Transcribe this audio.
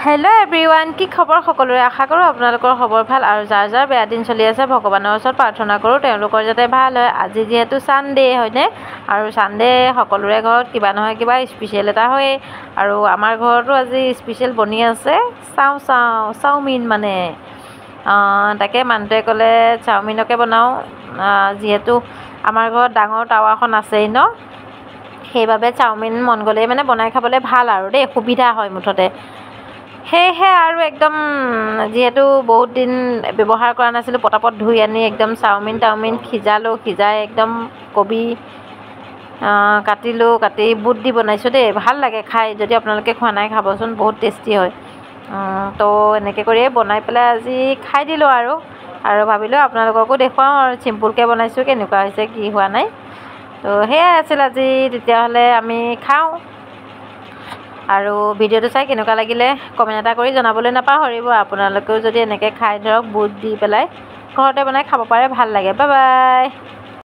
Hello' everyone, কি খবৰ সকলোৰে? আশা কৰোঁ আপোনালোকৰ খবৰ ভাল আৰু যাৰ যাৰ বেয়া দিন চলি আছে ভগৱানৰ ওচৰত প্ৰাৰ্থনা কৰোঁ তেওঁলোকৰ যাতে ভাল হয়। আজি যিহেতু চানডে হয়নে, আৰু চানডে সকলোৰে ঘৰত কিবা নহয় কিবা স্পেচিয়েল এটা হয়েই, আৰু আমাৰ ঘৰতো আজি স্পেচিয়েল বনি আছে চাওমিন মানে। তাকে মানুহটোৱে ক'লে চাওমিনকে বনাওঁ, যিহেতু আমাৰ ঘৰত ডাঙৰ টাৱাখন আছেই ন, সেইবাবে চাওমিন মন গ'লেই মানে বনাই খাবলৈ ভাল আৰু দেই, সুবিধা হয় মুঠতে। সেয়েহে আৰু একদম যিহেতু বহুত দিন ব্যৱহাৰ কৰা নাছিলোঁ, পটাপট ধুই আনি একদম চাওমিন সিজালোঁ, সিজাই একদম কবি কাটিলোঁ, কাটি বুট দি বনাইছোঁ দেই, ভাল লাগে খাই। যদি আপোনালোকে খোৱা নাই খাবচোন, বহুত টেষ্টি হয়। তো এনেকৈ কৰিয়ে বনাই পেলাই আজি খাই দিলোঁ আৰু ভাবিলোঁ আপোনালোককো দেখুৱাওঁ আৰু চিম্পুলকৈ বনাইছোঁ, কেনেকুৱা হৈছে কি হোৱা নাই। তো সেয়াই আছিল আজি। তেতিয়াহ'লে আমি খাওঁ, আৰু ভিডিঅ'টো চাই কেনেকুৱা লাগিলে কমেণ্ট এটা কৰি জনাবলৈ নাপাহৰিব। আপোনালোকেও যদি এনেকৈ খাই ধৰক বুট দি পেলাই ঘৰতে বনাই খাব পাৰে, ভাল লাগে। Bye bye.